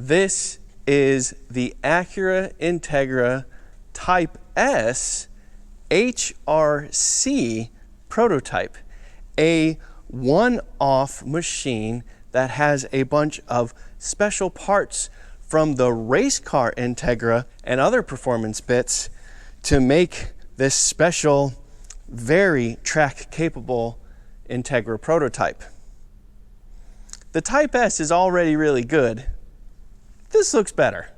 This is the Acura Integra Type S HRC prototype, a one-off machine that has a bunch of special parts from the race car Integra and other performance bits to make this special, very track-capable Integra prototype. The Type S is already really good. This looks better.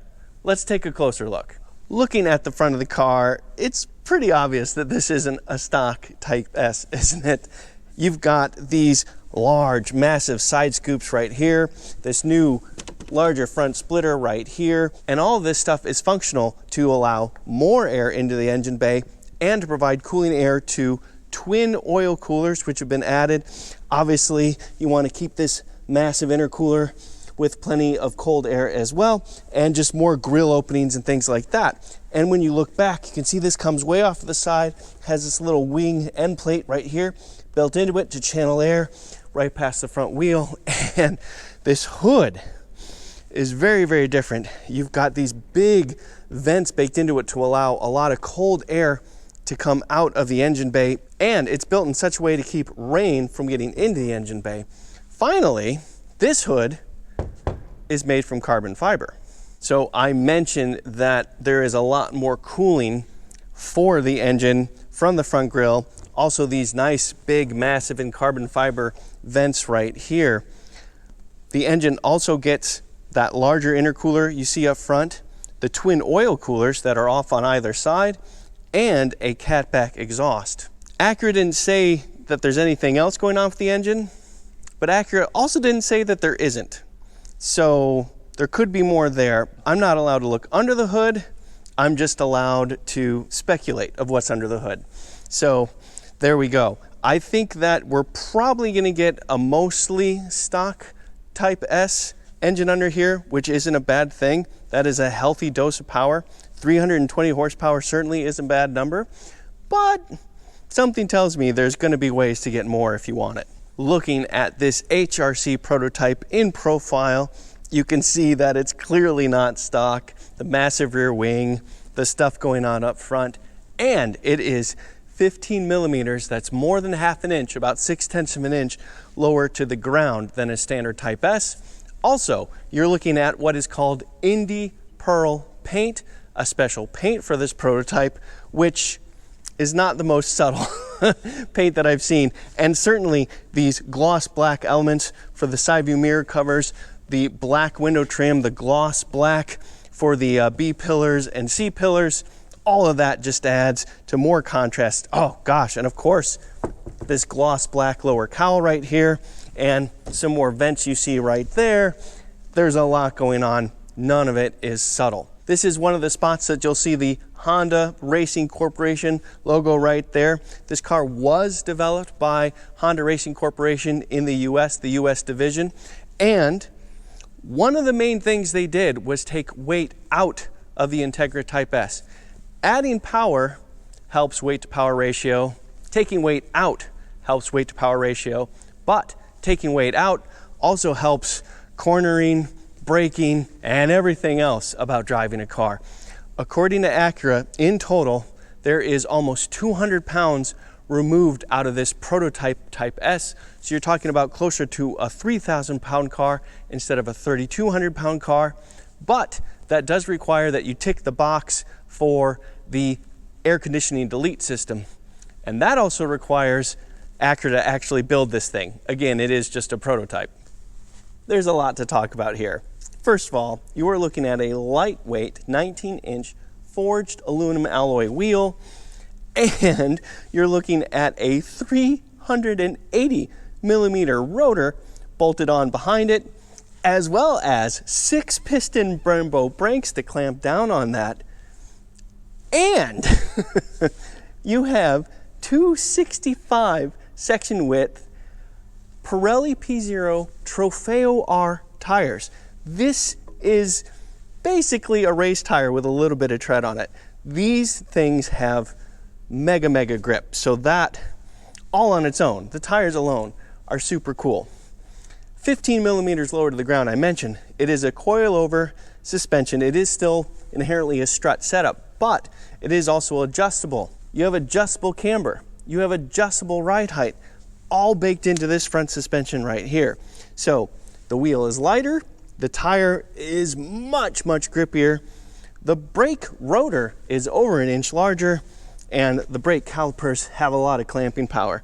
Let's take a closer look. Looking at the front of the car, it's pretty obvious that this isn't a stock Type S, isn't it? You've got these large, massive side scoops right here, this new larger front splitter right here, and all of this stuff is functional to allow more air into the engine bay and to provide cooling air to twin oil coolers which have been added. Obviously, you want to keep this massive intercooler with plenty of cold air as well, and just more grill openings and things like that. And when you look back, you can see this comes way off to the side, has this little wing end plate right here built into it to channel air right past the front wheel. And this hood is very, very different. You've got these big vents baked into it to allow a lot of cold air to come out of the engine bay, and it's built in such a way to keep rain from getting into the engine bay. Finally, this hood is made from carbon fiber. So I mentioned that there is a lot more cooling for the engine from the front grille. Also these nice, big, massive and carbon fiber vents right here. The engine also gets that larger intercooler you see up front, the twin oil coolers that are off on either side, and a catback exhaust. Acura didn't say that there's anything else going on with the engine, but Acura also didn't say that there isn't. So there could be more there. I'm not allowed to look under the hood. I'm just allowed to speculate of what's under the hood. So there we go. I think that we're probably gonna get a mostly stock Type S engine under here, which isn't a bad thing. That is a healthy dose of power. 320 horsepower certainly isn't a bad number, but something tells me there's gonna be ways to get more if you want it. Looking at this HRC prototype in profile, you can see that it's clearly not stock. The massive rear wing, the stuff going on up front, and it is 15 millimeters. That's more than half an inch, about 6/10 of an inch lower to the ground than a standard Type S. Also, you're looking at what is called Indy Pearl paint, a special paint for this prototype, which is not the most subtle paint that I've seen. And certainly these gloss black elements for the side view mirror covers, the black window trim, the gloss black for the B pillars and C pillars, all of that just adds to more contrast. Oh gosh, and of course, this gloss black lower cowl right here, and some more vents you see right there. There's a lot going on. None of it is subtle. This is one of the spots that you'll see the Honda Racing Corporation logo right there. This car was developed by Honda Racing Corporation in the US division. And one of the main things they did was take weight out of the Integra Type S. Adding power helps weight to power ratio. Taking weight out helps weight to power ratio. But taking weight out also helps cornering, braking, and everything else about driving a car. According to Acura, in total, there is almost 200 pounds removed out of this prototype Type S. So you're talking about closer to a 3,000 pound car instead of a 3,200 pound car. But that does require that you tick the box for the air conditioning delete system. And that also requires Acura to actually build this thing. Again, it is just a prototype. There's a lot to talk about here. First of all, you are looking at a lightweight 19-inch forged aluminum alloy wheel, and you're looking at a 380 millimeter rotor bolted on behind it, as well as 6 piston Brembo brakes to clamp down on that. And you have 265 section width Pirelli P0 Trofeo R tires. This is basically a race tire with a little bit of tread on it. These things have mega grip, so that all on its own, the tires alone, are super cool. 15 millimeters lower to the ground. I mentioned it is a coilover suspension. It is still inherently a strut setup, but it is also adjustable. You have adjustable camber. You have adjustable ride height, all baked into this front suspension right here. So the wheel is lighter, the tire is much grippier, the brake rotor is over an inch larger, and the brake calipers have a lot of clamping power.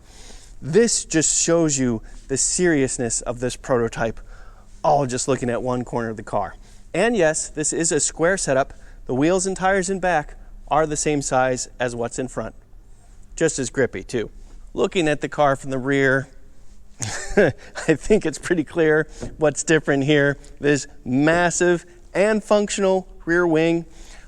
This just shows you the seriousness of this prototype, all just looking at one corner of the car. And yes, this is a square setup. The wheels and tires in back are the same size as what's in front. Just as grippy too. Looking at the car from the rear, I think it's pretty clear what's different here. This massive and functional rear wing.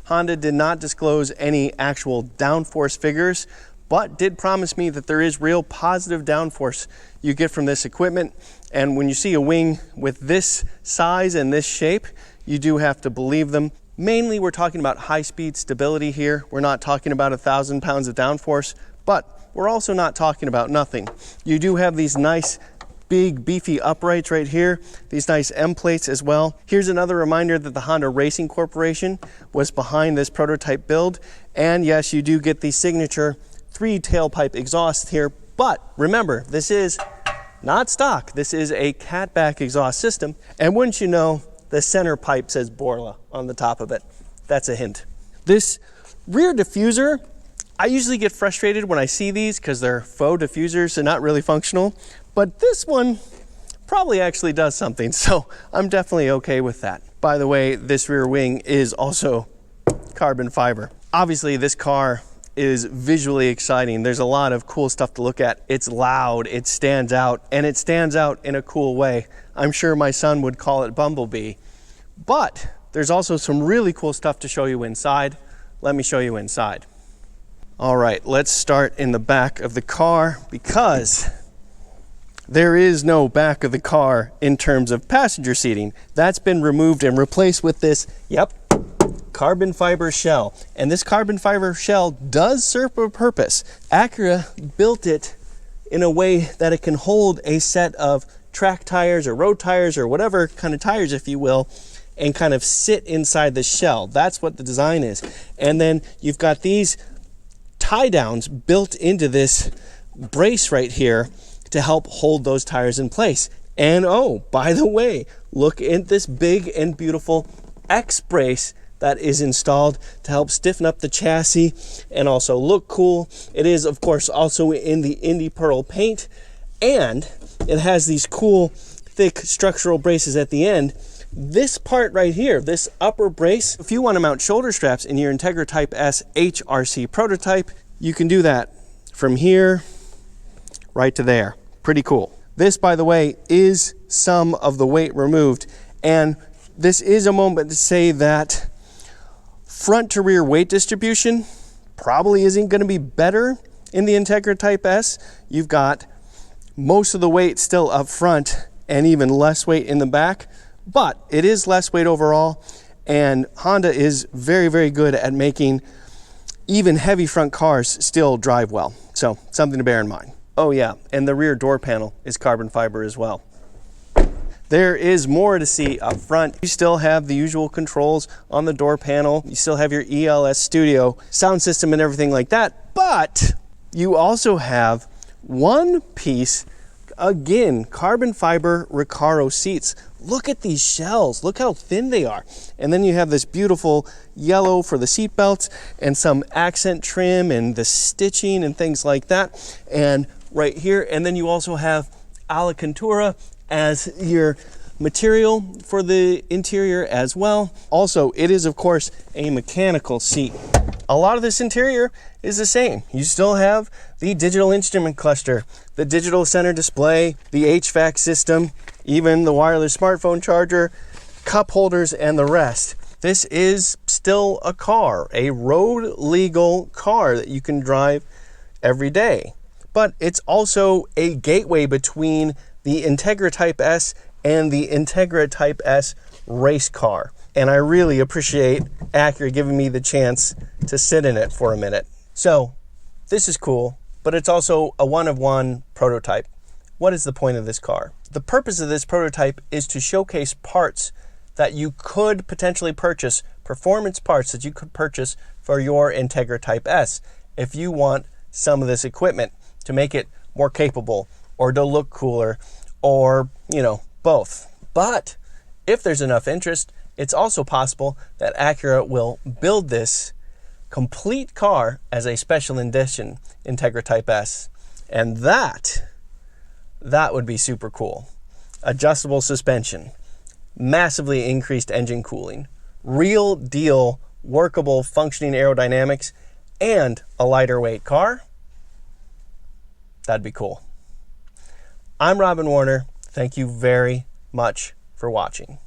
Honda did not disclose any actual downforce figures, but did promise me that there is real positive downforce you get from this equipment. And when you see a wing with this size and this shape, you do have to believe them. Mainly we're talking about high-speed stability here. We're not talking about 1,000 pounds of downforce, but we're also not talking about nothing. You do have these nice big beefy uprights right here, these nice M plates as well. Here's another reminder that the Honda Racing Corporation was behind this prototype build. And yes, you do get the signature 3 tailpipe exhaust here, but remember, this is not stock. This is a catback exhaust system. And wouldn't you know, the center pipe says Borla on the top of it. That's a hint. This rear diffuser, I usually get frustrated when I see these because they're faux diffusers and not really functional, but this one probably actually does something, so I'm definitely okay with that. By the way, this rear wing is also carbon fiber. Obviously, this car is visually exciting. There's a lot of cool stuff to look at. It's loud, it stands out, and it stands out in a cool way. I'm sure my son would call it Bumblebee. But there's also some really cool stuff to show you inside. Let me show you inside. All right, let's start in the back of the car because there is no back of the car in terms of passenger seating. That's been removed and replaced with this, carbon fiber shell. And this carbon fiber shell does serve a purpose. Acura built it in a way that it can hold a set of track tires or road tires or whatever kind of tires, if you will, and kind of sit inside the shell. That's what the design is. And then you've got these tie downs built into this brace right here to help hold those tires in place. And oh, by the way, look at this big and beautiful X brace that is installed to help stiffen up the chassis and also look cool. It is, of course, also in the Indy Pearl paint, and it has these cool, thick structural braces at the end. This part right here, this upper brace, if you want to mount shoulder straps in your Integra Type S HRC prototype, you can do that from here right to there. Pretty cool. This, by the way, is some of the weight removed, and this is a moment to say that front to rear weight distribution probably isn't going to be better in the Integra Type S. You've got most of the weight still up front and even less weight in the back, but it is less weight overall, and Honda is very good at making even heavy front cars still drive well. So something to bear in mind. Oh yeah, and the rear door panel is carbon fiber as well. There is more to see up front. You still have the usual controls on the door panel. You still have your ELS Studio sound system and everything like that, but you also have one piece, again, carbon fiber Recaro seats. Look at these shells. Look how thin they are. And then you have this beautiful yellow for the seat belts and some accent trim and the stitching and things like that. And right here, and then you also have Alcantara as your material for the interior as well. Also, it is of course a mechanical seat. A lot of this interior is the same. You still have the digital instrument cluster, the digital center display, the HVAC system, even the wireless smartphone charger, cup holders, and the rest. This is still a car, a road legal car that you can drive every day. But it's also a gateway between the Integra Type S and the Integra Type S race car. And I really appreciate Acura giving me the chance to sit in it for a minute. So this is cool, but it's also a one-of-one prototype. What is the point of this car? The purpose of this prototype is to showcase parts that you could potentially purchase, performance parts that you could purchase for your Integra Type S if you want some of this equipment to make it more capable or to look cooler or, both. But if there's enough interest, it's also possible that Acura will build this complete car as a special edition Integra Type S. And that would be super cool. Adjustable suspension, massively increased engine cooling, real deal workable functioning aerodynamics, and a lighter weight car. That'd be cool. I'm Robin Warner. Thank you very much for watching.